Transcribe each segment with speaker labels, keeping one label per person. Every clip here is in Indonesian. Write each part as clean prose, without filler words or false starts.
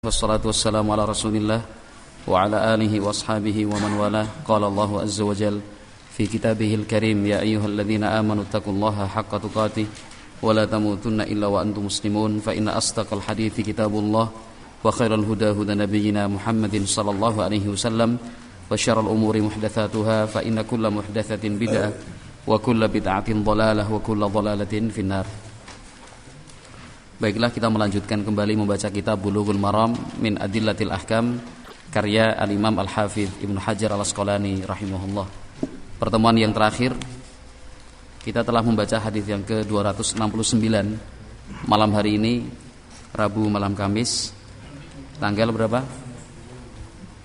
Speaker 1: Wassalatu wassalamu ala rasulillah wa ala alihi wa ashabihi wa man wala. Qala Allahu azza wa jal fi kitabihil karim, ya ayyuhalladzina amanu taqullaha haqqa tuqatih wa la tamutunna illa wa antum muslimun, fa inna asdaqal hadithi kitabullah wa khairal huda huda nabiyyina Muhammadin sallallahu alaihi wasallam wa syarrul umuri muhdatsatuha fa inna kulla muhdatsatin bid'ah wa kulla bid'atin dhalalah wa kulla dhalalatin finnar. Baiklah, kita melanjutkan kembali membaca kitab Bulughul Maram min Adillatil Ahkam karya Al-Imam Al-Hafidh Ibnu Hajar Al-Asqalani rahimahullah. Pertemuan yang terakhir kita telah membaca hadis yang ke-269 malam hari ini, Rabu malam Kamis, tanggal berapa?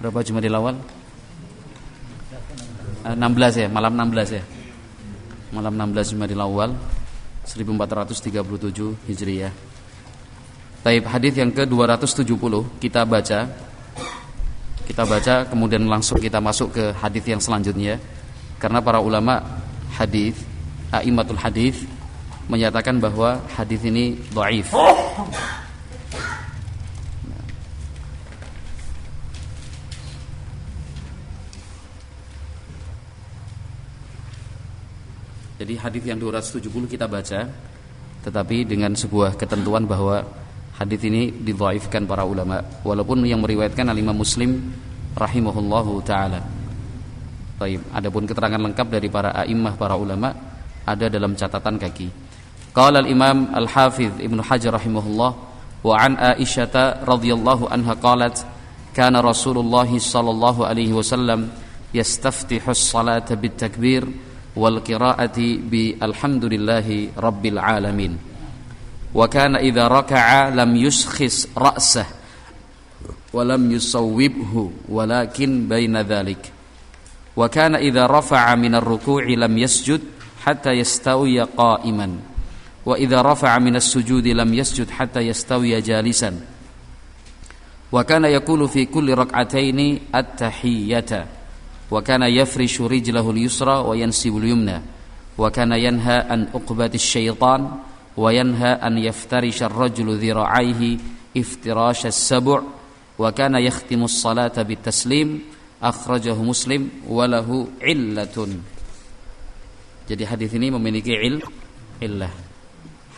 Speaker 1: Berapa Jumadil Awal? 16 ya, malam 16 ya. Malam 16 Jumadil Awal 1437 Hijriah. Taib, hadis yang ke-270 kita baca kemudian langsung kita masuk ke hadis yang selanjutnya, karena para ulama hadis, a'immatul hadis, menyatakan bahwa hadis ini dhaif. Jadi hadis yang 270 kita baca, tetapi dengan sebuah ketentuan bahwa hadis ini didhaifkan para ulama, walaupun yang meriwayatkan Al-Imam Muslim rahimahullahu taala. Baik, adapun keterangan lengkap dari para a'immah, para ulama, ada dalam catatan kaki. Qala al-Imam Al-Hafidh Ibnu Hajar rahimahullah, wa an Aisyah radhiyallahu anha qalat, kana Rasulullah sallallahu alaihi wasallam yastaftihu as-salata bit-takbir wal qira'ati bi alhamdulillahi rabbil alamin. Wa kana idza raka'a lam yuskhis ra'sah wa lam yusawwibhu walakin baina dhalik. Wa kana idza rafa'a min ar-ruku'i lam yasjud hatta yastawiya qa'iman. Wa idza rafa'a min as-sujudi lam yasjud hatta yastawiya jalisan. Wa kana yaqulu fi kulli rak'ataini at-tahiyyata. Wa kana yafrishu rijlahu al-yusra wa yansibu al-yumna. Wa kana yanha an uqbati asy-syaitan wa yanha an yaftarisha ar-rajulu dhira'aihi iftirash as-sab'. Wa kana yakhtimu as-salata bit-taslim. Akhrajahu Muslim wa lahu illatun. Jadi hadis ini memiliki illah.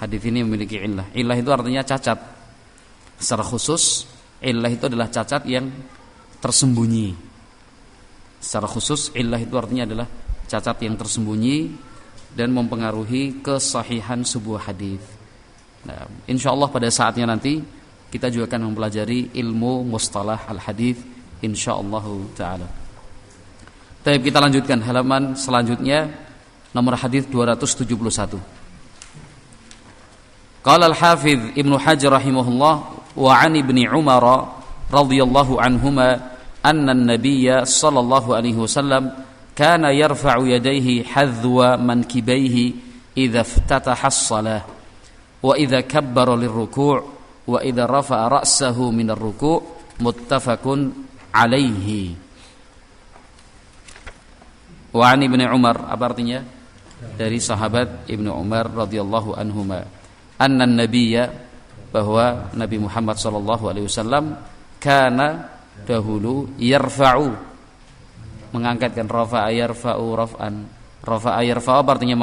Speaker 1: Hadis ini memiliki illah. Illah itu artinya cacat. Secara khusus, illah itu adalah cacat yang tersembunyi. Secara khusus, illah itu artinya adalah cacat yang tersembunyi dan mempengaruhi kesahihan sebuah hadis. Nah, insyaallah pada saatnya nanti kita juga akan mempelajari ilmu mustalah al-hadis insyaallah taala. Baik, kita lanjutkan halaman selanjutnya, nomor hadis 271. Qala al-Hafidz Ibnu Hajar rahimahullah, wa 'an Ibni Umar radhiyallahu anhuma anna an-nabiyya sallallahu alaihi wasallam kana yarfa'u yadayhi hadwa mankibaihi idza iftataha as-salah wa idza kabbara lir-ruku' wa idza rafa'a ra'sahu min ar-ruku', muttafaqun alaihi. Wa 'an Ibni Umar, apa artinya? Dari sahabat Ibnu Umar radhiyallahu anhuma, anna an-nabiyya, bahwa Nabi Muhammad sallallahu alaihi wasallam kana, dahulu, yarfa'u, mengangkatkan, rafa'a yarfa'u raf'an, rafa'a yarfa'u artinya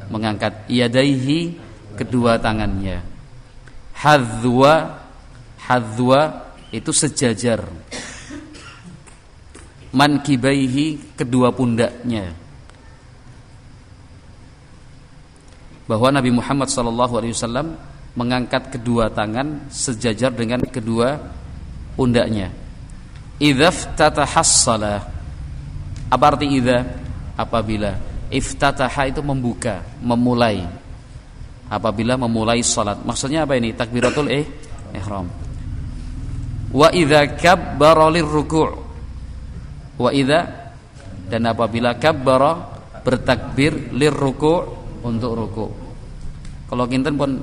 Speaker 1: mengangkat, yadaihi, kedua tangannya, hadwa itu sejajar, mankibaihi, kedua pundaknya, bahwa Nabi Muhammad SAW mengangkat kedua tangan sejajar dengan kedua pundaknya. Idza iftatahas shalah, apa arti idza? Apabila. Iftataha itu membuka, memulai. Apabila memulai salat. Maksudnya apa ini? Takbiratul ihram. Wa idza kabbara lirruku'. Wa idza, dan apabila kabbara, bertakbir, lirruku', untuk ruku'. Kalau kinten pun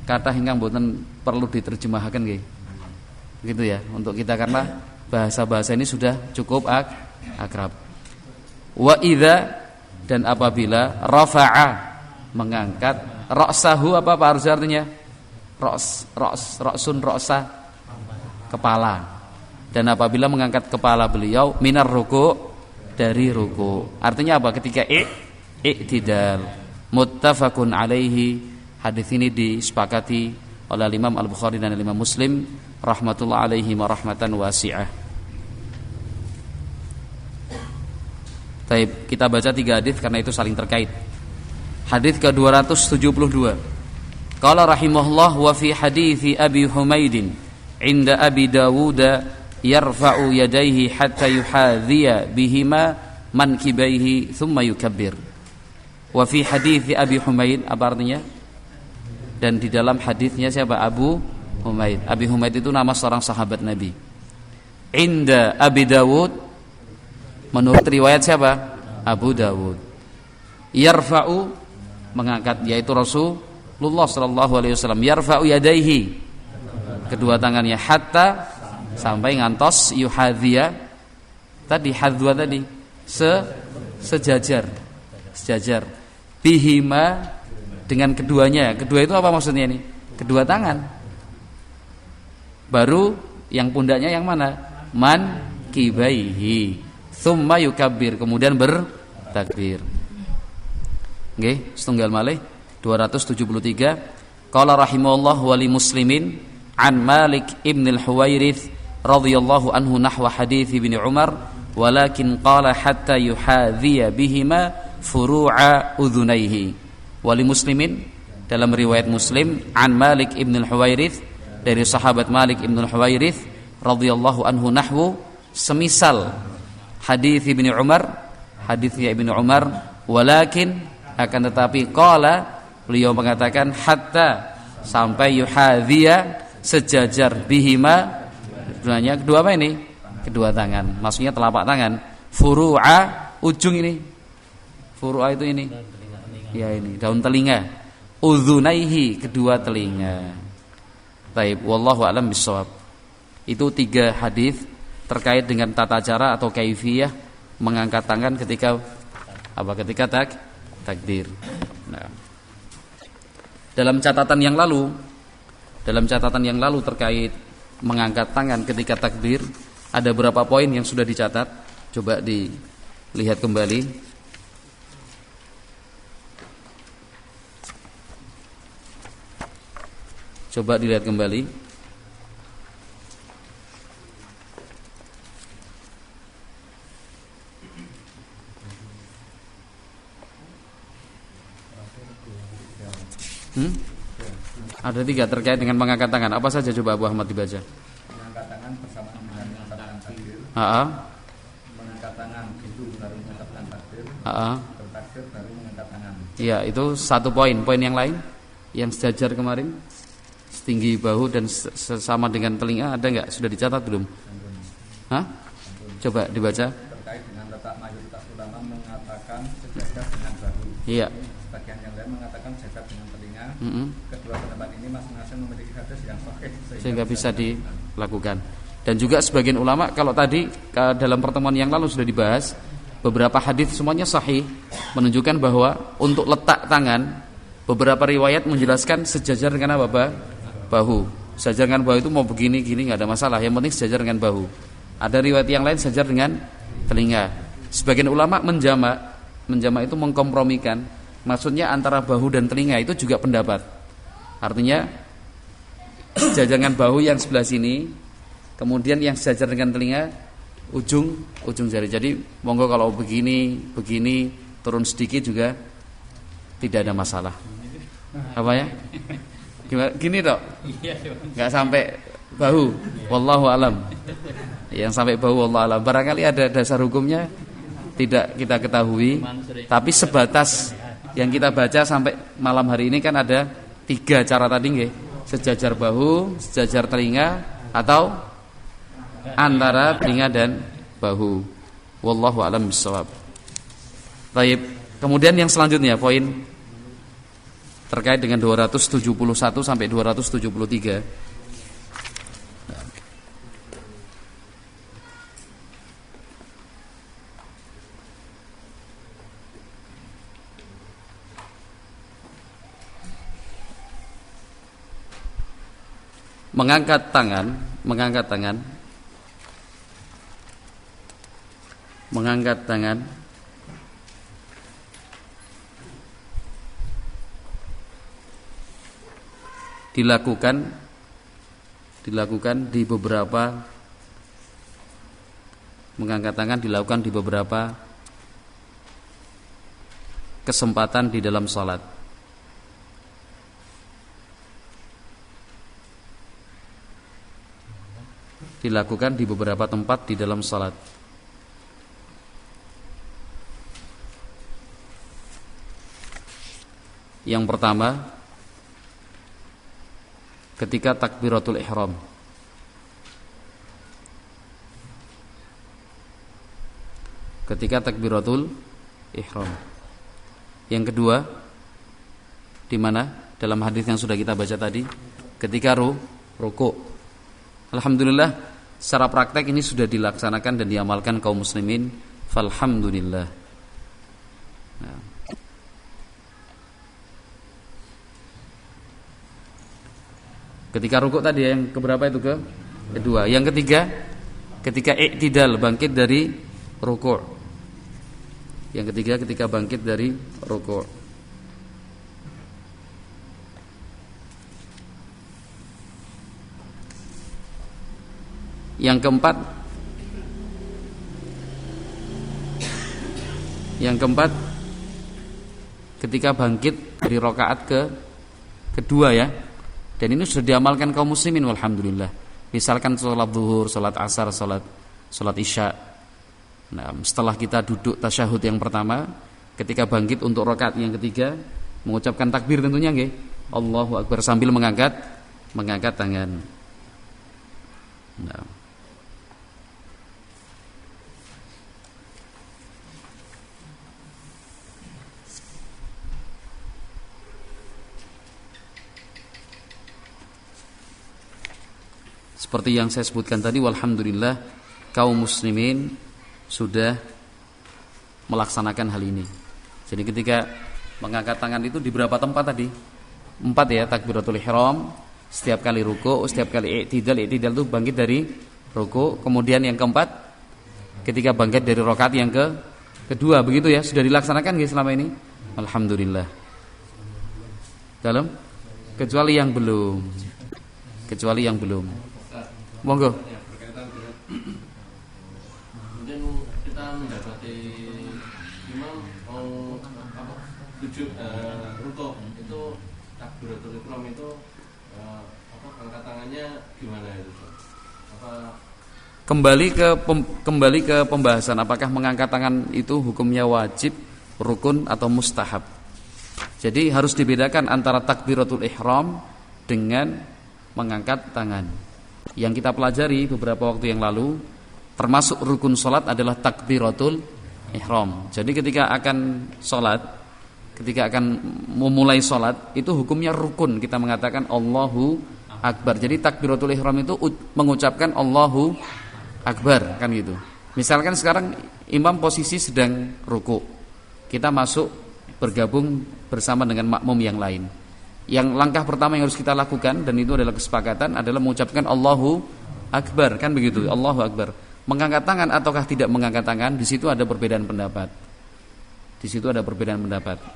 Speaker 1: kata hingga mboten perlu diterjemahkan nggih. Gitu ya, untuk kita, karena bahasa-bahasa ini sudah cukup akrab. Wa idza, dan apabila, rafa'a, mengangkat, ra'sahu, apa harus artinya? Ra'sun, ra'sa, kepala. Dan apabila mengangkat kepala beliau minar ruku', dari ruku'. Artinya apa? Ketika i'tidal. Muttafaqun alaihi. Hadis ini disepakati oleh Imam Al-Bukhari dan Imam Muslim rahmatullah alaihi wa rahmatan wasi'ah. Baik, kita baca 3 hadis karena itu saling terkait. Hadis ke-272. Qala rahimahullah wa fi hadithi Abi Humaidin 'inda Abi Dawud yarfa'u yadayhi hatta yuhadhiya bihima mankibaihi thumma yukabbir. Wa fi hadithi Abi Humaid, apa artinya? Dan di dalam hadisnya siapa? Abu Humaid. Abi Humaid itu nama seorang sahabat Nabi. Inda Abi Dawud, menurut riwayat siapa? Abu Dawud. Yarfa'u, mengangkat, yaitu Rasulullah sallallahu alaihi wasallam. Yarfa'u yadayhi, kedua tangannya, hatta, sampai ngantos, yuhadhiya, tadi hadwa tadi, sejajar, bihima, dengan keduanya. Kedua itu apa maksudnya ini? Kedua tangan. Baru yang pundaknya yang mana? Man kibaihi, thumma yukabbir, kemudian bertakbir. Nggih, setunggal malih 273. Qala rahimahullah wa li Muslimin an Malik ibn al-Huwairits radhiyallahu anhu nahwa hadits Ibnu Umar, walakin qala hatta yuhadhiya bihima furu'a udhunaihi. Wali Muslimin, dalam riwayat Muslim, an Malik ibn al-Huwairits, dari sahabat Malik ibn al-Huwairits radhiyallahu anhu nahwu, semisal hadits Ibnu Umar, haditsnya Ibnu Umar, walakin, akan tetapi, qala, beliau mengatakan, hatta, sampai, yuhadhiya, sejajar, bihima, kedua apa ini? Kedua tangan, maksudnya telapak tangan. Furu'a, ujung ini. Furu'a itu ini. Ya ini, daun telinga. Udhunaihi, kedua telinga. Baik, wallahu a'lam bishawab. Itu 3 hadis terkait dengan tata cara atau kaifiyah mengangkat tangan ketika apa? Ketika takbir. Nah, dalam catatan yang lalu terkait mengangkat tangan ketika takbir, ada berapa poin yang sudah dicatat. Coba dilihat kembali. Coba dilihat kembali. Ada 3 terkait dengan mengangkat tangan. Apa saja coba Abu Ahmad dibaca?
Speaker 2: Mengangkat tangan bersama dengan mengatakan takbir. Mengangkat tangan itu baru mengatakan takbir. Bertakbir baru mengangkat tangan.
Speaker 1: Iya, itu 1 poin. Poin yang lain yang sejajar kemarin, setinggi bahu dan sama dengan telinga, ada enggak? Sudah dicatat belum? Coba dibaca.
Speaker 2: Terkait dengan letak mayoritas ulama mengatakan sejajar dengan bahu.
Speaker 1: Iya.
Speaker 2: Sebagian yang lain mengatakan sejajar dengan telinga. Kedua pendapat ini masing-masing memiliki hadis yang sahih
Speaker 1: sehingga bisa dilakukan. Dan juga sebagian ulama, kalau tadi dalam pertemuan yang lalu sudah dibahas, beberapa hadis semuanya sahih menunjukkan bahwa untuk letak tangan, beberapa riwayat menjelaskan sejajar dengan apa? Bahu. Sejajar dengan bahu itu mau begini gini nggak ada masalah, yang penting sejajar dengan bahu. Ada riwayat yang lain sejajar dengan telinga. Sebagian ulama menjamak itu mengkompromikan, maksudnya antara bahu dan telinga, itu juga pendapat. Artinya sejajar dengan bahu yang sebelah sini, kemudian yang sejajar dengan telinga ujung jari. Jadi monggo kalau begini turun sedikit juga tidak ada masalah. Apa ya? Gini toh? Enggak sampai bahu. Wallahu alam. Yang sampai bahu wallahu alam. Barangkali ada dasar hukumnya tidak kita ketahui, tapi sebatas yang kita baca sampai malam hari ini kan ada 3 cara tadi nggih. Sejajar bahu, sejajar telinga, atau antara telinga dan bahu. Wallahu a'lam bishawab. Baik, kemudian yang selanjutnya poin terkait dengan 271 sampai 273. Mengangkat tangan mengangkat tangan. Mengangkat tangan dilakukan di beberapa kesempatan di dalam salat. Dilakukan di beberapa tempat di dalam salat. Yang pertama, ketika takbiratul ihram. Ketika takbiratul ihram. Yang kedua, di mana? Dalam hadis yang sudah kita baca tadi, ketika ruku'. Alhamdulillah, secara praktek ini sudah dilaksanakan dan diamalkan kaum muslimin. Falhamdulillah. Nah. Ketika rukuk tadi yang keberapa itu kedua. Yang ketiga, ketika i'tidal, bangkit dari rukuk. Yang ketiga, ketika bangkit dari rukuk. Yang keempat, ketika bangkit dari rakaat kedua ya. Dan ini sudah diamalkan kaum muslimin walhamdulillah. Misalkan sholat zuhur, sholat asar, sholat isya. Nah, setelah kita duduk tasyahud yang pertama, ketika bangkit untuk rakaat yang ketiga, mengucapkan takbir tentunya nggih. Allahu Akbar sambil mengangkat tangan. Nah. Seperti yang saya sebutkan tadi, walhamdulillah kaum muslimin sudah melaksanakan hal ini. Jadi ketika mengangkat tangan itu di berapa tempat tadi? 4 ya, takbiratul ihram, setiap kali ruku', setiap kali i'tidal itu bangkit dari ruku'. Kemudian yang keempat, ketika bangkit dari rakaat yang kedua, begitu ya, sudah dilaksanakan nggih selama ini? Alhamdulillah. Dalam kecuali yang belum. Monggo.
Speaker 3: Mungkin kita mendapati imam mau rukuk itu takbiratul ihram itu angkat tangannya gimana itu?
Speaker 1: Kembali ke pembahasan apakah mengangkat tangan itu hukumnya wajib, rukun atau mustahab. Jadi harus dibedakan antara takbiratul ihram dengan mengangkat tangan. Yang kita pelajari beberapa waktu yang lalu, termasuk rukun salat adalah takbiratul ihram. Jadi ketika akan memulai salat, itu hukumnya rukun. Kita mengatakan Allahu Akbar. Jadi takbiratul ihram itu mengucapkan Allahu Akbar, kan gitu. Misalkan sekarang imam posisi sedang ruku, kita masuk bergabung bersama dengan makmum yang lain. Yang langkah pertama yang harus kita lakukan, dan itu adalah kesepakatan, adalah mengucapkan Allahu Akbar, kan begitu, Allahu Akbar. Mengangkat tangan ataukah tidak mengangkat tangan, di situ ada perbedaan pendapat.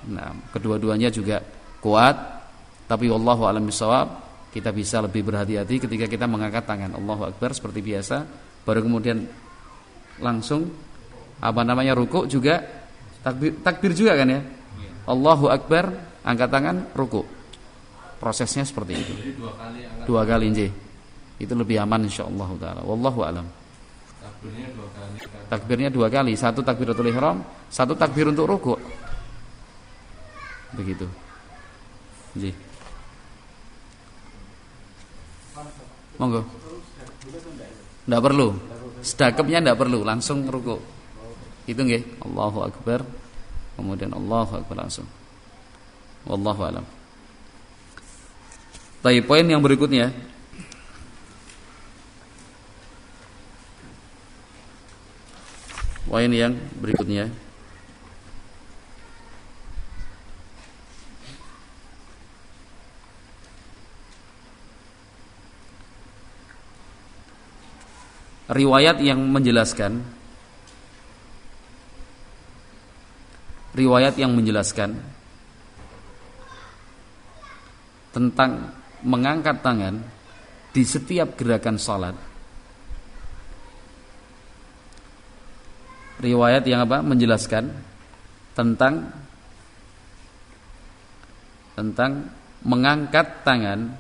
Speaker 1: Nah, kedua-duanya juga kuat, tapi wallahu a'lam bishawab, kita bisa lebih berhati-hati ketika kita mengangkat tangan Allahu Akbar seperti biasa, baru kemudian langsung rukuk juga takbir juga kan ya. Allahu Akbar, angkat tangan, rukuk. Prosesnya seperti itu. Dua kali nggih. Itu lebih aman insyaallah taala. Wallahu alam. Takbirnya 2 kali. 1 takbiratul ihram, 1 takbir untuk rukuk. Begitu. Nggih. Monggo. Enggak perlu. Sedekapnya enggak perlu, langsung rukuk. Itu nggih. Allahu Akbar. Kemudian Allahu Akbar langsung. Wallahu alam. Baik, poin yang berikutnya. riwayat yang menjelaskan tentang mengangkat tangan di setiap gerakan salat. Riwayat yang menjelaskan tentang mengangkat tangan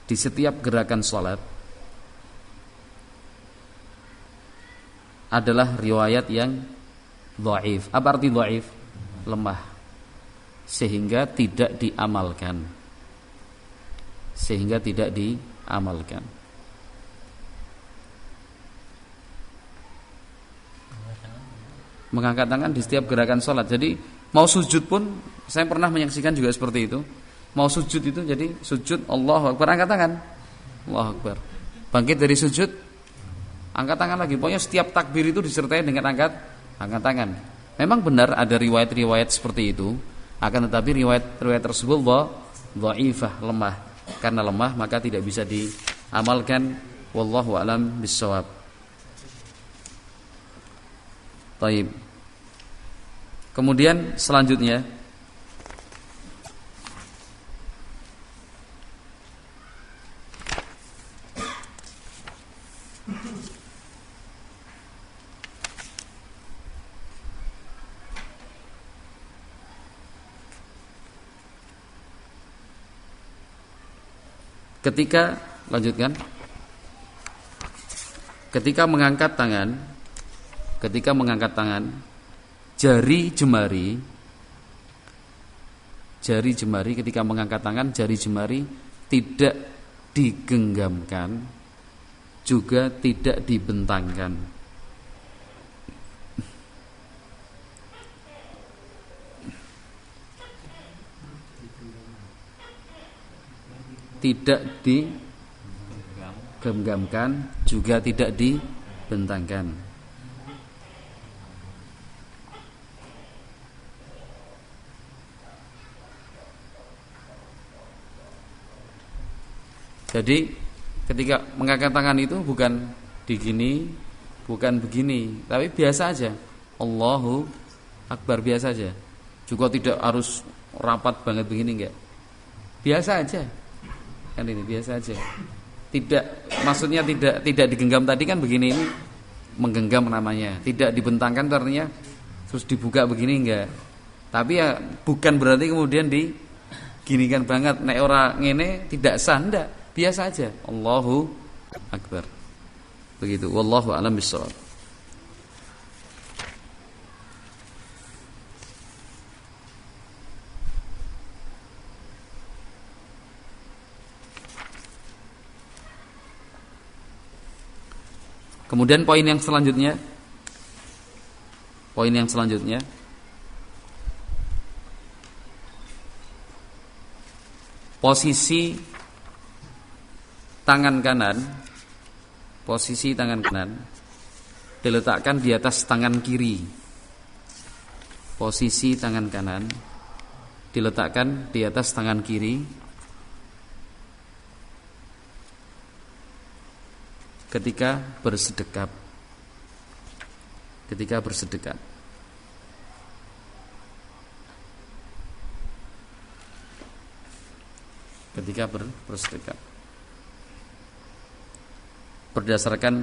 Speaker 1: di setiap gerakan salat adalah riwayat yang dhaif. Apa arti dhaif? Lemah, sehingga tidak diamalkan. Mengangkat tangan di setiap gerakan sholat. Jadi mau sujud pun, saya pernah menyaksikan juga seperti itu. Mau sujud itu, jadi sujud Allahu Akbar, angkat tangan, Allahu Akbar. Bangkit dari sujud, angkat tangan lagi. Pokoknya setiap takbir itu disertai dengan angkat tangan. Memang benar ada riwayat-riwayat seperti itu, akan tetapi riwayat tersebut dhaifah, lemah. Karena lemah maka tidak bisa diamalkan. Wallahu a'lam bissawab. Baik. Kemudian selanjutnya ketika mengangkat tangan, jari jemari ketika mengangkat tangan, jari jemari tidak digenggamkan, juga tidak dibentangkan. Tidak digenggamkan, juga tidak dibentangkan. Jadi ketika mengangkat tangan itu bukan digini, bukan begini, tapi biasa aja, Allahu Akbar, biasa aja. Juga tidak harus rapat banget begini, enggak. Biasa aja. Kan ini biasa aja. Maksudnya tidak digenggam tadi kan begini, ini menggenggam namanya. Tidak dibentangkan artinya terus dibuka begini, enggak. Tapi ya bukan berarti kemudian diginikan banget, nek ora ngene tidak sah, enggak. Biasa aja, Allahu Akbar. Begitu, wallahu a'lam bishawab. Kemudian poin yang selanjutnya, posisi tangan kanan diletakkan di atas tangan kiri. Posisi tangan kanan diletakkan di atas tangan kiri ketika bersedekap. Bersedekap. Berdasarkan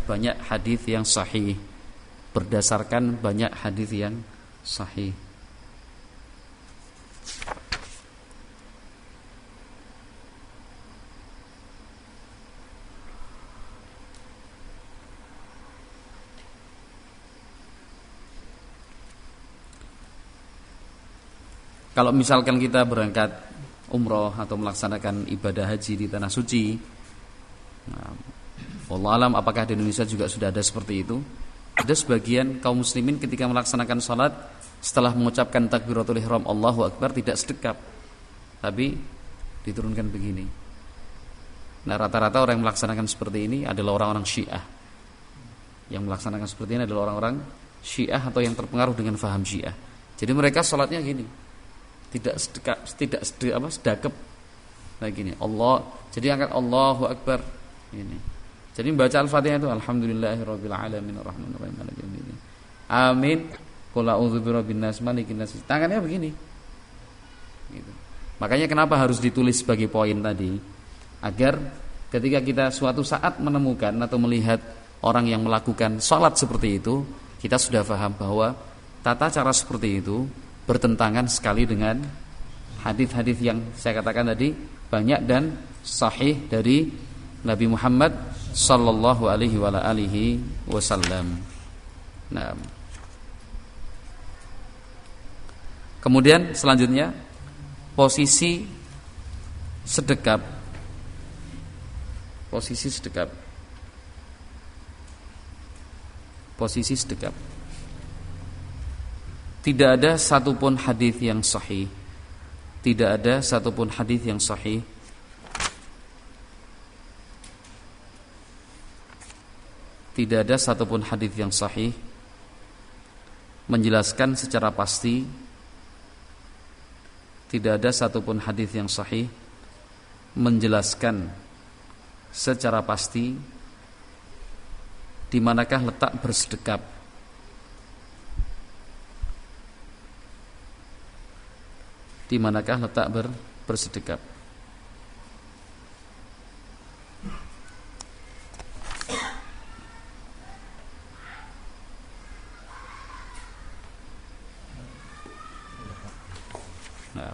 Speaker 1: banyak hadis yang sahih. Kalau misalkan kita berangkat umroh atau melaksanakan ibadah haji di tanah suci, wallahu alam apakah di Indonesia juga sudah ada seperti itu. Ada sebagian kaum muslimin ketika melaksanakan salat setelah mengucapkan takbiratul ihram Allahu Akbar tidak sedekap, tapi diturunkan begini. Nah, rata-rata orang yang melaksanakan seperti ini adalah orang-orang Syiah. Yang melaksanakan seperti ini adalah orang-orang Syiah atau yang terpengaruh dengan faham Syiah. Jadi mereka salatnya gini, tidak sedekap. Lagi nih Allah. Jadi angkat Allahu Akbar ini. Jadi membaca Al-Fatihah itu alhamdulillahirabbil alamin arrahmanir rahim maliki yaumiddin. Amin. Qul a'udzu birabbin nas malikin nas. Tangannya begini. Gitu. Makanya kenapa harus ditulis sebagai poin tadi? Agar ketika kita suatu saat menemukan atau melihat orang yang melakukan sholat seperti itu, kita sudah paham bahwa tata cara seperti itu bertentangan sekali dengan hadis-hadis yang saya katakan tadi banyak dan sahih dari Nabi Muhammad sallallahu alaihi wa alihi wasallam. Nah. Kemudian selanjutnya posisi sedekap. Posisi sedekap. Posisi sedekap. Tidak ada satupun hadis yang sahih. Tidak ada satupun hadis yang sahih Tidak ada satupun hadis yang sahih menjelaskan secara pasti. Tidak ada satupun hadis yang sahih menjelaskan secara pasti di manakah letak bersedekap. Di manakah letak bersedekap. Nah,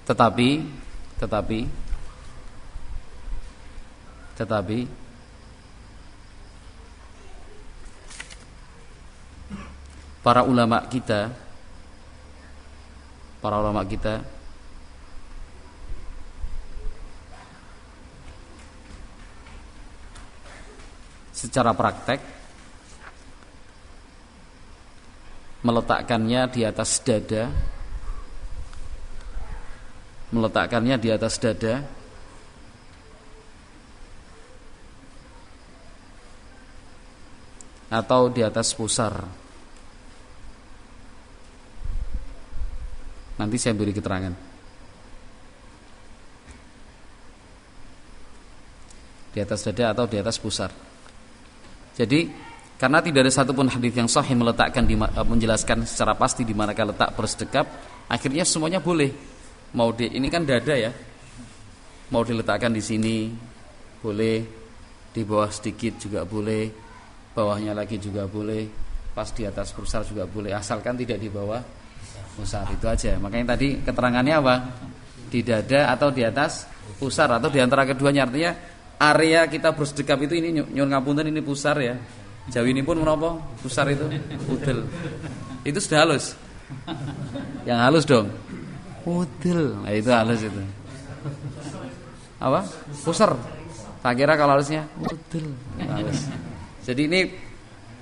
Speaker 1: tetapi para ulama kita secara praktek meletakkannya di atas dada, atau di atas pusar. Nanti saya beri keterangan. Di atas dada atau di atas pusar. Jadi karena tidak ada satupun hadis yang sahih meletakkan menjelaskan secara pasti di manakah letak bersedekap, akhirnya semuanya boleh. Ini kan dada ya. Mau diletakkan di sini boleh, di bawah sedikit juga boleh, bawahnya lagi juga boleh, pas di atas pusar juga boleh, asalkan tidak di bawah pusar. Itu aja. Makanya tadi keterangannya apa? Di dada atau di atas pusar atau di antara keduanya. Artinya area kita bersedekap itu ini nyun ngapunten ini pusar ya. Jawi ini pun menapa? Pusar itu udel. Itu sudah halus. Yang halus dong. Udel. Nah, itu halus itu. Apa? Pusar. Tak kira kalau halusnya udel. Halus. Jadi ini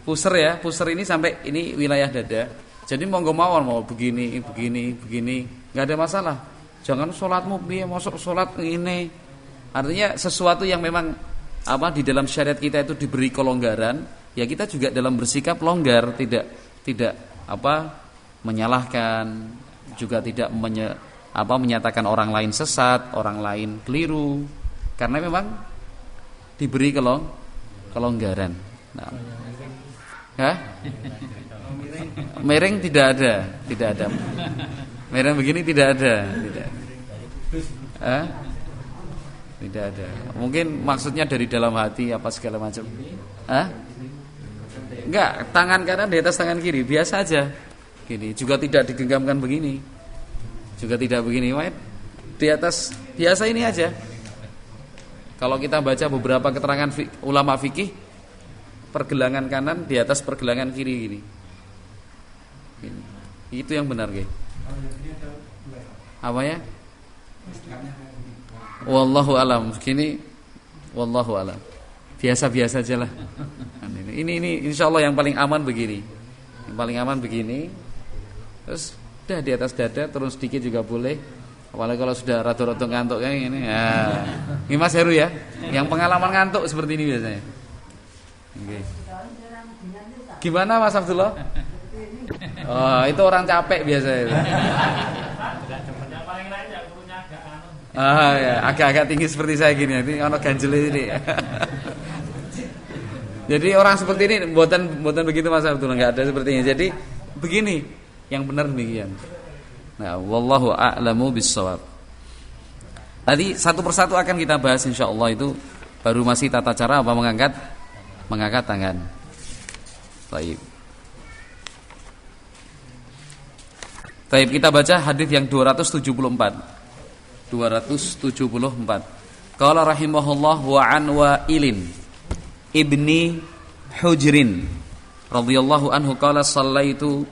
Speaker 1: pusar ya. Pusar ini sampai ini wilayah dada. Jadi monggo mawon mau begini, enggak ada masalah. Jangan salatmu piye, masuk salat ini. Artinya sesuatu yang memang di dalam syariat kita itu diberi kelonggaran, ya kita juga dalam bersikap longgar, tidak menyalahkan, juga tidak menyatakan orang lain sesat, orang lain keliru, karena memang diberi kelonggaran. Nah. Hah? Miring tidak ada. Miring begini tidak ada. Tidak ada. Mungkin maksudnya dari dalam hati apa segala macam. Enggak, tangan kanan di atas tangan kiri, biasa aja. Gini, juga tidak digenggamkan begini. Juga tidak begini, di atas biasa ini aja. Kalau kita baca beberapa keterangan ulama fikih, pergelangan kanan di atas pergelangan kiri gini. Itu yang benar, guys. Apa ya? Wallahu alam. Wallahu alam. Biasa-biasa aja lah. Ini insyaallah yang paling aman begini. Yang paling aman begini. Terus udah di atas dada, turun sedikit juga boleh. Apalagi kalau sudah rada-rada ngantuk kayak gini. Ya. Ini Mas Heru ya. Yang pengalaman ngantuk seperti ini biasanya. Okay. Gimana Mas Abdullah? Oh, itu orang capek biasanya. Ya, agak-agak tinggi seperti saya gini. Ini ono ganjel ini. Jadi orang seperti ini buatan begitu Mas Abdullah, enggak ada sepertinya. Jadi begini, yang benar demikian. Nah, wallahu a'lamu bissawab. Tadi satu persatu akan kita bahas insyaallah, itu baru masih tata cara apa mengangkat tangan. Baik. Baik, kita baca hadis yang 274. 274. Qala rahimahullah wa an Wa'ilin ibni Hujrin radhiyallahu anhu qala sallaitu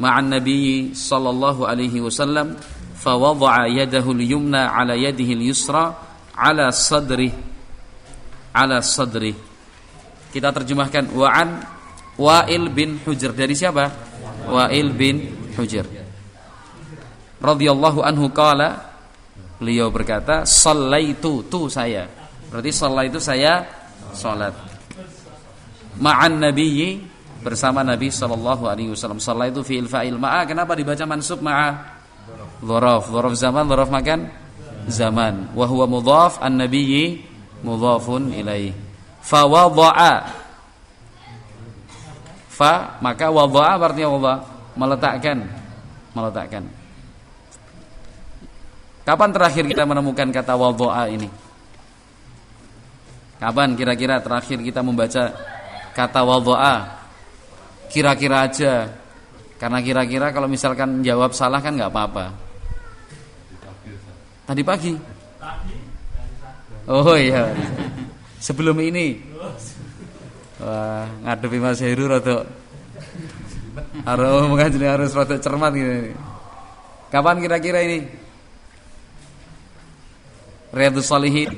Speaker 1: ma'an nabiyyi sallallahu alaihi wasallam fa wada'a yadahu al-yumna 'ala yadihi al-yusra 'ala sadri. Kita terjemahkan wa an Wa'il bin Hujr. Dari siapa? Wa'il bin Hujr radhiyallahu anhu qala, beliau berkata, sallaitu, saya. Berarti sallaitu saya salat. Ma'an nabiyyi, bersama Nabi sallallahu alaihi wasallam. Sallaitu fi'il fa'il ma'a, kenapa dibaca mansub ma'a? Dzaraf zaman, dzaraf makan zaman. Wa huwa mudhaf, an-nabiyyi mudhafun ilaih. Fa wada'a. Maka wada'a artinya meletakkan. Kapan terakhir kita menemukan kata wadha'a ini? Kapan kira-kira terakhir kita membaca kata wadha'a? Kira-kira aja. Karena kira-kira kalau misalkan jawab salah kan enggak apa-apa. Tadi pagi. Oh iya. Sebelum ini. Wah, ngadepi Mas Heru rada harus rada cermat gitu. Kapan kira-kira ini? Riyadhus Shalihin.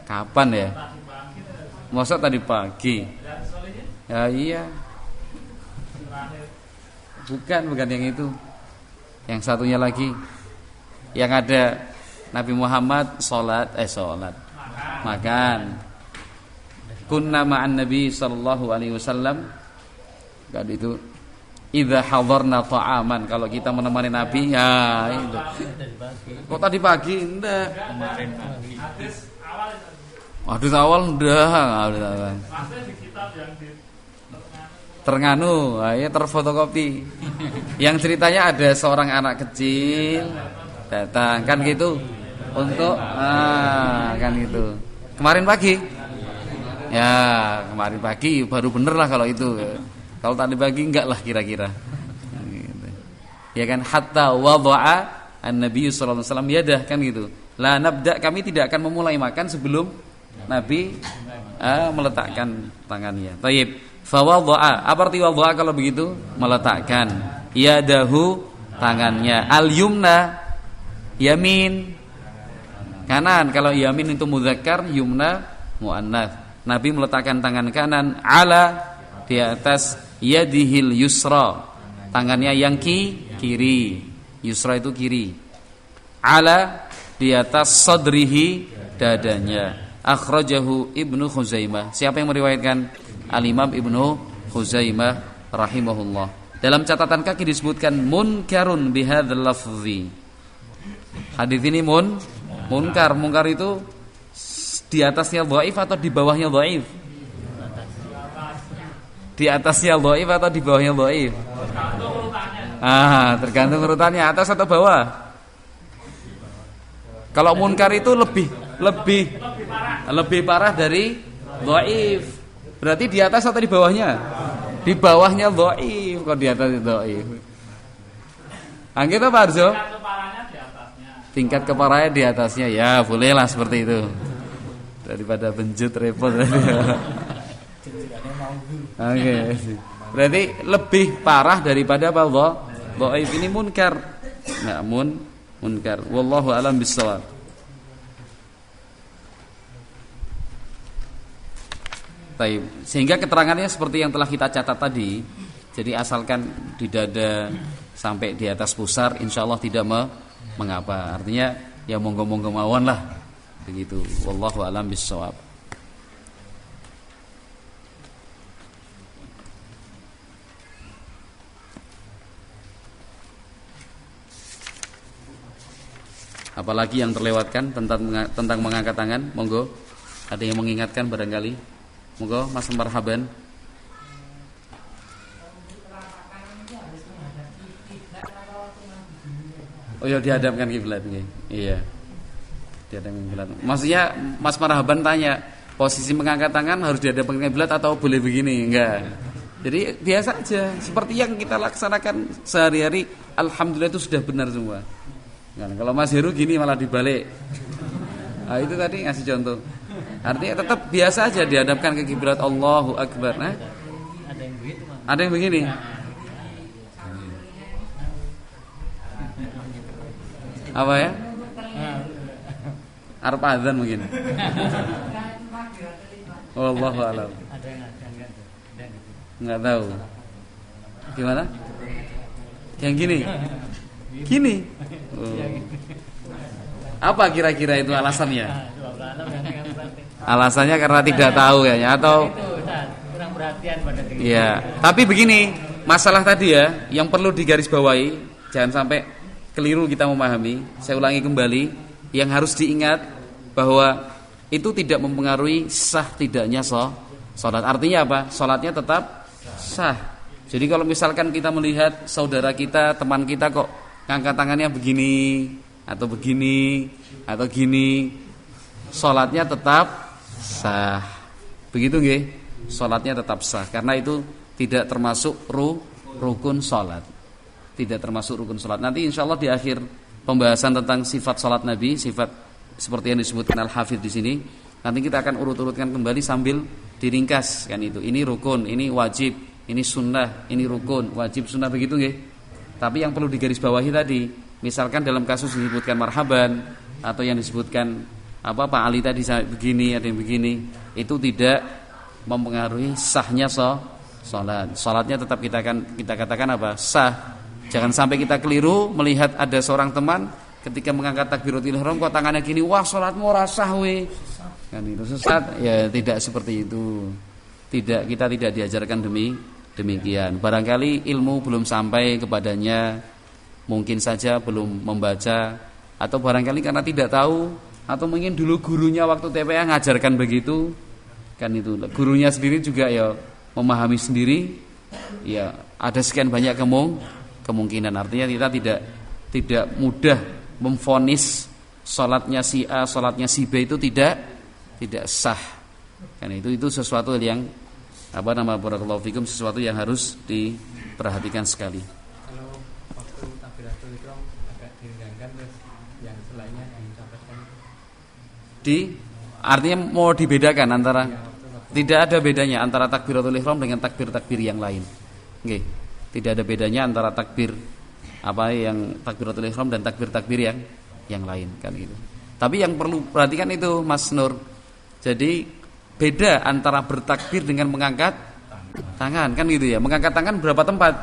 Speaker 1: Kapan ya? Masa tadi pagi? Ya iya. Bukan yang itu. Yang satunya lagi. Yang ada Nabi Muhammad sholat. Makan. Kunna ma'an Nabi sallallahu alaihi wasallam. Enggak itu. Idza hadarna ta'aman, kalau kita menemani Nabi, ya itu. Kok tadi pagi? Enggak. Kemarin pagi. Hadis awal enggak. Maksudnya di kitab yang di Terengganu, ya terfotokopi. Yang ceritanya ada seorang anak kecil datang, kan gitu. Untuk kan gitu. Kemarin pagi. Ya, kemarin pagi baru bener lah kalau itu. Kalau tadi pagi enggak lah kira-kira. Ya kan, hatta wada'a an-nabiy sallallahu alaihi wasallam yadah, kan gitu. La nabda, kami tidak akan memulai makan sebelum Nabi meletakkan tangannya. Baik. Fa wada'a, apa arti wada'a kalau begitu? Meletakkan. Yadahu, tangannya. Al-yumna, yamin, kanan. Kalau yamin itu mudzakkar, yumna muannats. Nabi meletakkan tangan kanan ala, di atas yadihil yusra, tangannya yang kiri. Yusra itu kiri. Ala, di atas sadrihi, dadanya. Akhrajahu Ibnu Khuzaimah. Siapa yang meriwayatkan? Al-Imam Ibnu Khuzaimah rahimahullah. Dalam catatan kaki disebutkan munkarun bihadzal lafzi. Hadis ini munkar. Munkar itu di atasnya dhaif atau di bawahnya dhaif? Di atasnya dhaif atau di bawahnya dhaif? Tergantung urutannya, atas atau bawah. Kalau munkar itu lebih parah dari dhaif. Berarti di atas atau di bawahnya? Di bawahnya dhaif, kok di atas dhaif. Gitu Pak Arjo? Tingkat keparahannya di atasnya. Ya, bolehlah seperti itu. Daripada benjut repot. Oke. Berarti lebih parah daripada apa? Dhaif ini munkar. Nah, munkar. Wallahu a'lam bissawab. Baik. Sehingga keterangannya seperti yang telah kita catat tadi. Jadi asalkan di dada sampai di atas pusar, insyaallah tidak mengapa. Artinya ya monggo-monggo mawon lah. Begitu. Wallahu a'lam bissawab. Apalagi yang terlewatkan tentang mengangkat tangan, monggo. Ada yang mengingatkan barangkali? Monggo Mas Marhaban. Oh ya, dihadapkan kiblat nggih. Iya. Dihadapkan kiblat. Maksudnya Mas Marhaban tanya, posisi mengangkat tangan harus dihadapkan kiblat atau boleh begini? Enggak. Jadi biasa aja, seperti yang kita laksanakan sehari-hari, alhamdulillah itu sudah benar semua. Nah, kalau Mas Heru gini malah dibalik. Nah, itu tadi ngasih contoh. Artinya tetap biasa aja dihadapkan ke kiblat, Allahu Akbar. Nah, ada yang begitu, Mas. Ada yang begini. Apa ya? Arab azan mungkin. Wallahu a'lam. Enggak tahu. Gimana? Yang gini. Gini. Oh. Apa kira-kira itu alasannya? Alasannya karena tidak tahu kayaknya atau kurang perhatian pada diri. Iya, tapi begini, masalah tadi ya yang perlu digarisbawahi, jangan sampai keliru kita memahami. Saya ulangi kembali, yang harus diingat bahwa itu tidak mempengaruhi sah tidaknya salat. Artinya apa? Salatnya tetap sah. Jadi kalau misalkan kita melihat saudara kita, teman kita kok ngangkat tangannya begini atau begini atau gini, salatnya tetap sah. Begitu nggih? Salatnya tetap sah karena itu tidak termasuk rukun salat. Tidak termasuk rukun salat. Nanti insyaallah di akhir pembahasan tentang sifat salat Nabi, sifat seperti yang disebutkan Al-Hafidz di sini, nanti kita akan urut-urutkan kembali sambil diringkas kan itu. Ini rukun, ini wajib, ini sunnah, ini rukun, wajib, sunnah, begitu nggih. Tapi yang perlu digarisbawahi tadi, misalkan dalam kasus disebutkan marhaban atau yang disebutkan Pak Ali tadi begini, ada yang begini, itu tidak mempengaruhi sahnya salat. Salatnya tetap kita katakan apa? Sah. Jangan sampai kita keliru melihat ada seorang teman ketika mengangkat takbiratul ihram kok tangannya gini, wah salatmu ora sah we. Kan itu sesat. Ya tidak seperti itu. Kita tidak diajarkan demikian. Barangkali ilmu belum sampai kepadanya, mungkin saja belum membaca, atau barangkali karena tidak tahu, atau mungkin dulu gurunya waktu TPA ngajarkan begitu. Kan itu. Gurunya sendiri juga ya memahami sendiri. Ya, ada sekian banyak kemungkinan. Artinya kita tidak mudah memvonis salatnya si A, salatnya si B itu tidak sah. Karena itu sesuatu yang barakallahu fikum, sesuatu yang harus diperhatikan sekali.
Speaker 2: Kalau waktu takbiratul ihram agak direnggangkan, terus yang selainnya disampaikan.
Speaker 1: Artinya mau dibedakan antara tidak ada bedanya antara takbiratul ihram dengan takbir-takbir yang lain. Nggih. Tidak ada bedanya antara takbir yang takbiratul ihram dan takbir-takbir yang lain kan gitu. Tapi yang perlu perhatikan itu Mas Nur. Jadi beda antara bertakbir dengan mengangkat tangan kan gitu ya. Mengangkat tangan berapa tempat?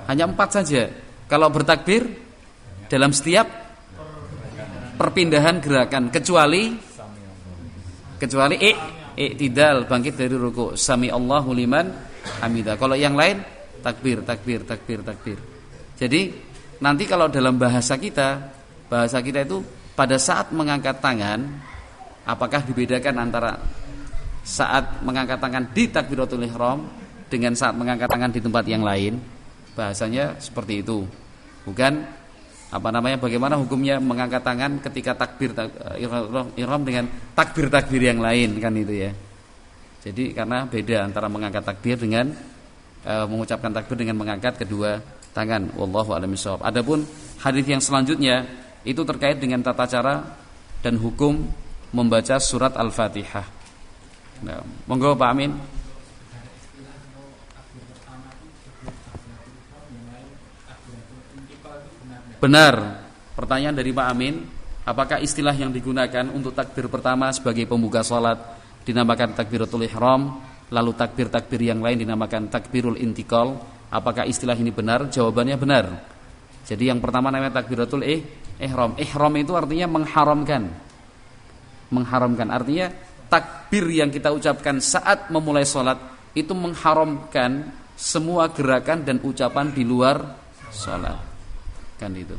Speaker 1: Hanya 4 saja. Kalau bertakbir dalam setiap perpindahan gerakan kecuali i'tidal, bangkit dari ruku', sami Allahu liman hamidah. Kalau yang lain takbir. Jadi nanti kalau dalam bahasa kita itu pada saat mengangkat tangan, apakah dibedakan antara saat mengangkat tangan di takbiratul ihram dengan saat mengangkat tangan di tempat yang lain? Bahasanya seperti itu. Bukan bagaimana hukumnya mengangkat tangan ketika takbir ihram dengan takbir yang lain kan itu ya. Jadi karena beda antara mengangkat takbir dengan mengucapkan takbir dengan mengangkat kedua tangan. Wallahu a'lam bishawab. Adapun hadis yang selanjutnya itu terkait dengan tata cara dan hukum membaca surat Al-Fatihah. Nah, monggo Pak Amin. Benar. Pertanyaan dari Pak Amin, apakah istilah yang digunakan untuk takbir pertama sebagai pembuka salat dinamakan takbiratul ihram, lalu takbir yang lain dinamakan takbirul intikal? Apakah istilah ini benar? Jawabannya benar. Jadi yang pertama namanya takbiratul ihram. Ihram itu artinya mengharamkan. Mengharamkan artinya takbir yang kita ucapkan saat memulai salat itu mengharamkan semua gerakan dan ucapan di luar salat. Kan itu.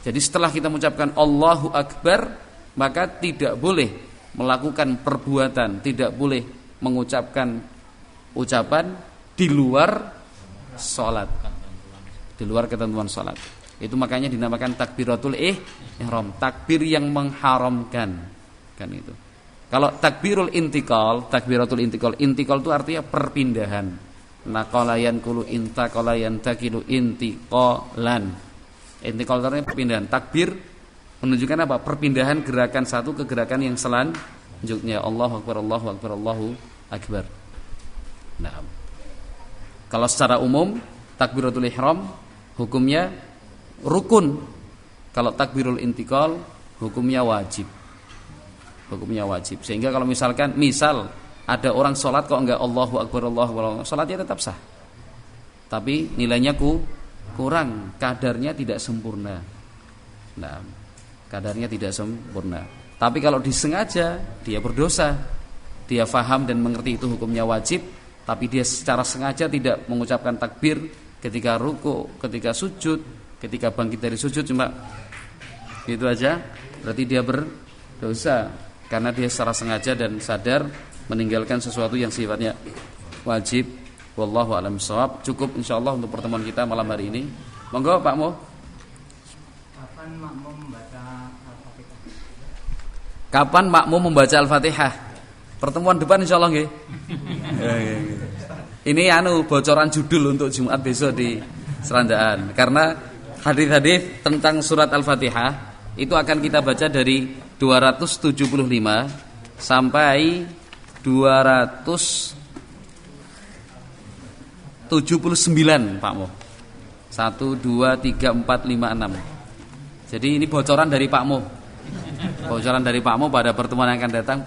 Speaker 1: Jadi setelah kita mengucapkan Allahu Akbar, maka tidak boleh melakukan perbuatan, tidak boleh mengucapkan ucapan di luar sholat, di luar ketentuan sholat. Itu makanya dinamakan takbiratul ihram, takbir yang mengharamkan, kan itu. Kalau takbiratul intikal itu artinya perpindahan. Naqalayan kulu intaqalayan takilu intikolan. Intikal artinya perpindahan. Takbir menunjukkan apa? Perpindahan gerakan satu ke gerakan yang selanjutnya. Allahu Akbar, Allahu Akbar, Allahu Akbar. Nah, kalau secara umum takbiratul ihram hukumnya rukun. Kalau takbirul intikal hukumnya wajib. Hukumnya wajib. Sehingga kalau misal ada orang sholat kok enggak Allahu Akbar, Allahu Akbar, sholatnya tetap sah. Tapi nilainya kurang, kadarnya tidak sempurna. Nah, kadarnya tidak sempurna. Tapi kalau disengaja, dia berdosa. Dia faham dan mengerti itu hukumnya wajib, tapi dia secara sengaja tidak mengucapkan takbir ketika ruku, ketika sujud, ketika bangkit dari sujud, cuma gitu aja, berarti dia berdosa karena dia secara sengaja dan sadar meninggalkan sesuatu yang sifatnya wajib. Wallahu a'lam bishawab. Cukup insyaallah untuk pertemuan kita malam hari ini. Monggo Pak Mo.
Speaker 4: Kapan makmum membaca Al-Fatihah?
Speaker 1: Kapan makmum membaca Al-Fatihah? Pertemuan depan insyaallah nggih. Ini bocoran judul untuk Jumat besok di Serandaan. Karena hadis-hadis tentang surat Al-Fatihah itu akan kita baca dari 275 sampai 279 Pak Mo. 1, 2, 3, 4, 5, 6. Jadi ini bocoran dari Pak Mo. Bocoran dari Pak Mo pada pertemuan yang akan datang.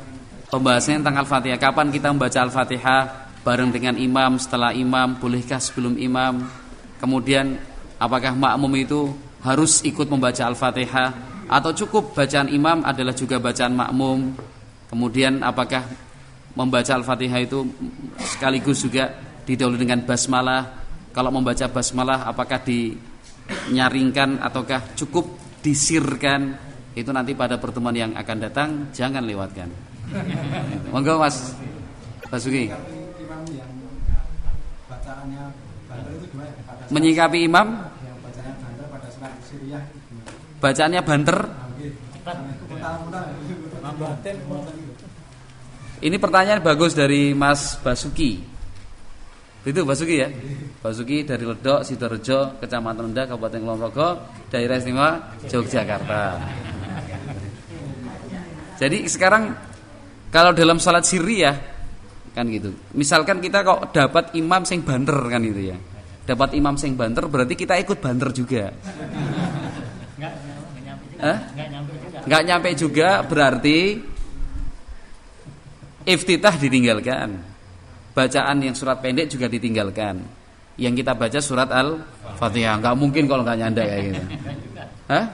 Speaker 1: Pembahasannya tentang Al-Fatihah. Kapan kita membaca Al-Fatihah? Bareng dengan imam, setelah imam, bolehkah sebelum imam? Kemudian apakah makmum itu harus ikut membaca Al-Fatihah atau cukup bacaan imam adalah juga bacaan makmum? Kemudian apakah membaca Al-Fatihah itu sekaligus juga didahului dengan basmalah? Kalau membaca basmalah apakah dinyaringkan ataukah cukup disirkan? Itu nanti pada pertemuan yang akan datang, jangan lewatkan. Monggo Mas Basuki.
Speaker 4: Imam yang bacaannya banter itu gimana?
Speaker 1: Menyikapi imam
Speaker 4: Yang bacanya banter pada surat Siriyah gimana?
Speaker 1: bacaannya banter. Ini pertanyaan bagus dari Mas Basuki. Itu Basuki ya? Basuki dari Ledok, Sidoarjo, Kecamatan Endah, Kabupaten Kulonprogo, Daerah Istimewa Yogyakarta. Jadi sekarang kalau dalam salat sirriyah kan gitu. Misalkan kita kok dapat imam sing banter kan gitu ya. Dapat imam sing banter berarti kita ikut banter juga. Enggak nyampe juga berarti iftitah ditinggalkan. Bacaan yang surat pendek juga ditinggalkan. Yang kita baca surat Al-Fatihah. Enggak mungkin kalau enggak nyanda kayak gitu. Hah?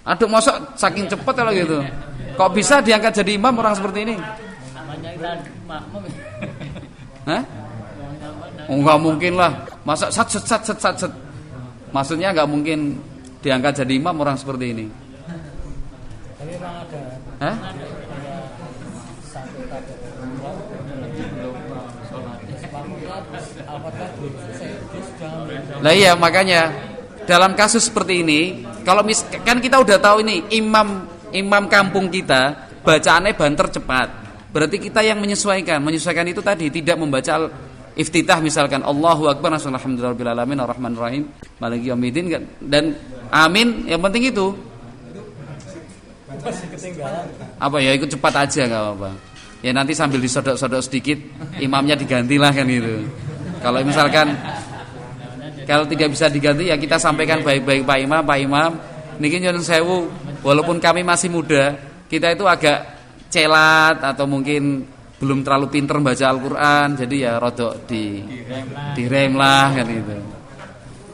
Speaker 1: Aduh masa saking cepat kalau gitu. Kok bisa diangkat jadi imam orang seperti ini?
Speaker 4: Namanya makmum.
Speaker 1: Hah? Oh, enggak mungkin lah. Masa sat. Maksudnya enggak mungkin diangkat jadi imam orang seperti ini.
Speaker 4: Tapi memang ada.
Speaker 1: Hah?
Speaker 4: Satu kata
Speaker 1: Lah iya makanya dalam kasus seperti ini kalau kan kita udah tahu ini imam kampung kita bacaannya banter cepat. Berarti kita yang menyesuaikan itu tadi tidak membaca iftitah misalkan Allahu Akbar alhamdulillahirabbil alamin arrahmanir rahim maliki yaumiddin dan amin yang penting itu. Apa ya ikut cepat aja enggak apa-apa. Ya nanti sambil disodok-sodok sedikit imamnya digantilah kan gitu. Kalau misalkan kalau tidak bisa diganti ya kita sampaikan baik-baik Pak Imam niki nyuwun sewu walaupun kami masih muda kita itu agak celat atau mungkin belum terlalu pinter baca Al-Qur'an jadi ya rodok direm lah kan gitu.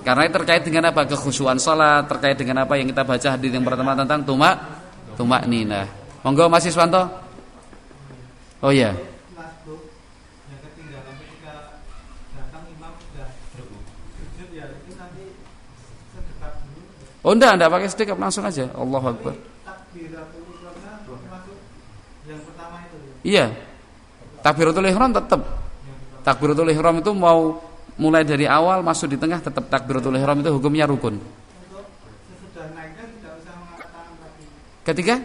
Speaker 1: Karena terkait dengan apa kekhusyuan salat, terkait dengan apa yang kita baca hadis yang pertama tentang tumak ninah. Monggo Mas Iswanto. Oh ya. Oh enggak pakai sedekap, langsung aja Allahu Akbar.
Speaker 4: Takbiratul ihramnya termasuk yang pertama itu.
Speaker 1: Iya. Takbiratul ihram tetap. Takbiratul ihram itu mau mulai dari awal masuk di tengah tetap takbiratul ihram itu hukumnya rukun.
Speaker 4: Untuk sesudah naiknya tidak usah mengangkat tangan lagi.
Speaker 1: Ketika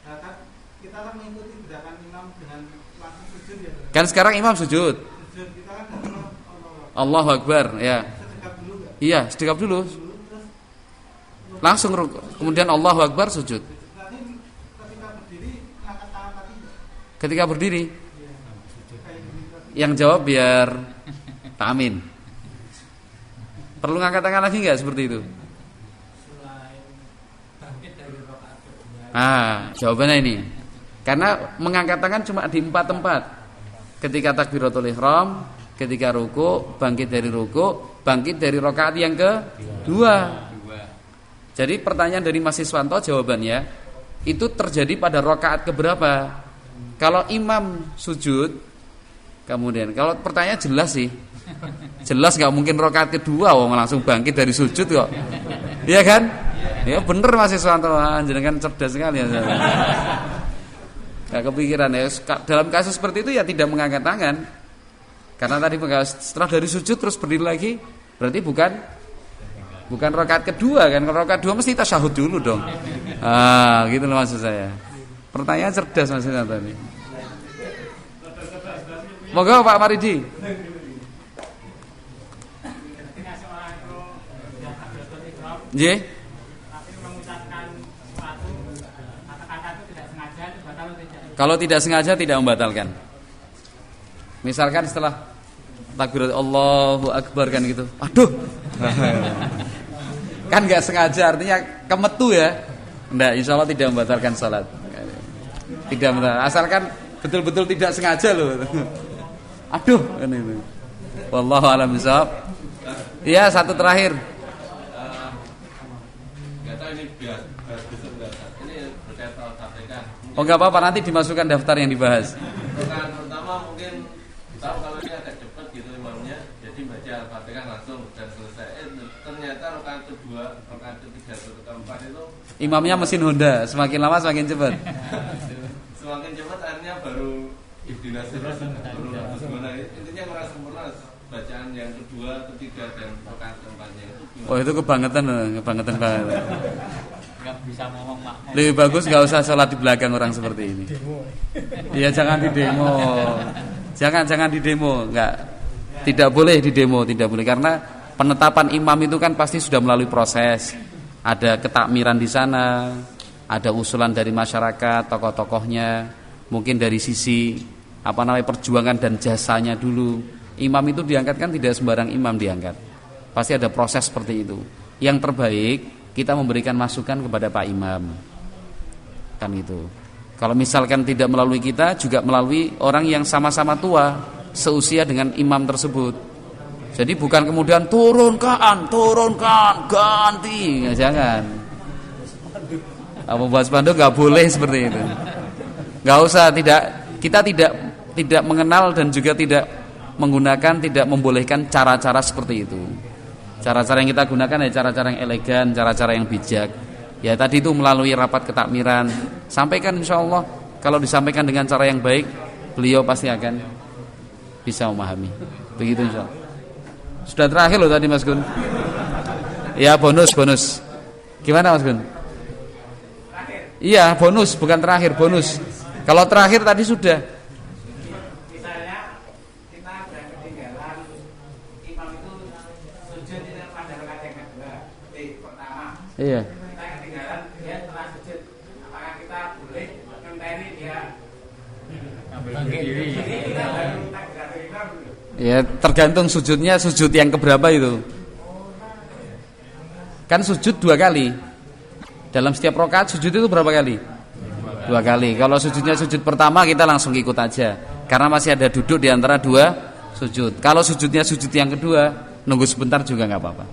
Speaker 4: Nah, kan kita kan mengikuti gerakan imam dengan langsung sujud ya.
Speaker 1: kan sekarang imam sujud.
Speaker 4: Sujud kita kan Allah.
Speaker 1: Allahu Akbar, ya.
Speaker 4: Sedekap dulu enggak?
Speaker 1: Iya, sedekap dulu.
Speaker 4: Terus
Speaker 1: Langsung kemudian Allahu Akbar sujud.
Speaker 4: nanti ketika berdiri ngangkat tangan lagi enggak?
Speaker 1: Ketika berdiri
Speaker 4: Iya. Kayak gini.
Speaker 1: yang jawab biar amin. Perlu ngangkat tangan lagi nggak seperti itu? Jawabannya ini. Karena mengangkat tangan cuma di 4 tempat. Ketika takbiratul ihram, ketika ruku, bangkit dari ruku, bangkit dari rakaat yang kedua. Jadi pertanyaan dari Mas Iswanto jawabannya itu terjadi pada rakaat keberapa? Kalau imam sujud, kemudian kalau pertanyaan jelas sih. Jelas nggak mungkin rakaat kedua wong langsung bangkit dari sujud kok. Iya kan? Ya bener Mas Iswanto, jenengan cerdas sekali ya. Gak kepikiran ya. Dalam kasus seperti itu ya tidak mengangkat tangan. Karena tadi setelah dari sujud terus berdiri lagi, berarti bukan rakaat kedua kan. Kalau rakaat kedua mesti tasyahud dulu dong. Gitu loh maksud saya. Pertanyaan cerdas Mas Iswanto ini. Moga Pak Maridi. Nggih. Kalau tidak sengaja tidak membatalkan. Misalkan setelah takbir Allahu Akbar kan gitu. Aduh. Kan enggak sengaja artinya kemetu ya. Enggak, insyaallah tidak membatalkan salat. Tidak membatalkan. Asalkan betul-betul tidak sengaja loh. Aduh, kan itu. Wallahu a'lam bishawab. Iya, satu terakhir.
Speaker 3: Enggak tahu ini biar besok enggak. Ini berkaitan soal KPK.
Speaker 1: Oh enggak apa-apa, nanti dimasukkan daftar yang dibahas.
Speaker 3: Rokaan pertama mungkin tahu kalau ini agak cepat gitu imamnya, jadi baca Al-Fatihah langsung dan selesai. Ternyata rokaan kedua, rokaan ketiga, keempat itu
Speaker 1: Imamnya mesin Honda, semakin lama semakin cepat.
Speaker 3: semakin cepat akhirnya baru ibdinasi baru harus gimana. Intinya kurang sempurna bacaan yang kedua, ketiga dan rokaan keempatnya itu gimana?
Speaker 1: Oh itu kebangetan banget.
Speaker 2: Enggak bisa ngomong makmum.
Speaker 1: Lebih bagus nggak usah sholat di belakang orang seperti ini. Iya jangan di demo, jangan di demo, tidak boleh di demo, tidak boleh karena penetapan imam itu kan pasti sudah melalui proses, ada ketakmiran di sana, ada usulan dari masyarakat, tokoh-tokohnya, mungkin dari sisi perjuangan dan jasanya dulu. Imam itu diangkat kan tidak sembarang imam diangkat, pasti ada proses seperti itu. Yang terbaik kita memberikan masukan kepada Pak Imam, kan itu. Kalau misalkan tidak melalui kita, juga melalui orang yang sama-sama tua, seusia dengan imam tersebut. Jadi bukan kemudian turunkan, ganti, ya, jangan. Membuat spanduk nggak boleh seperti itu. Nggak usah, kita tidak mengenal dan juga tidak menggunakan, tidak membolehkan cara-cara seperti itu. Cara-cara yang kita gunakan ya cara-cara yang elegan, cara-cara yang bijak. Ya tadi itu melalui rapat ketakmiran. Sampaikan insyaallah. Kalau disampaikan dengan cara yang baik, beliau pasti akan bisa memahami. Begitu insyaallah. Sudah terakhir loh tadi Mas Gun. Ya bonus. Gimana Mas Gun? Iya bonus, bukan terakhir, bonus. Kalau terakhir tadi sudah. Iya.
Speaker 4: Kita ketinggalan dia setelah sujud, apakah kita boleh ngenteni dia bangkit diri?
Speaker 1: Ya tergantung sujudnya, sujud yang keberapa itu. Kan sujud 2 kali. Dalam setiap rakaat sujud itu berapa kali? 2 kali. Kalau sujudnya sujud pertama kita langsung ikut aja, karena masih ada duduk di antara 2 sujud. Kalau sujudnya sujud yang kedua, nunggu sebentar juga nggak apa-apa.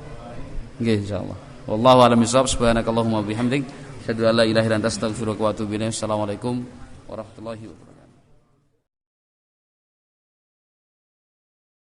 Speaker 1: Nggih insyaallah. Wallahu a'lam bishawab. Subhanakallahumma bihamdik, asyhadu an la ilaha illa anta, astaghfiruka wa atubu ilaik. Assalamualaikum warahmatullahi wabarakatuh.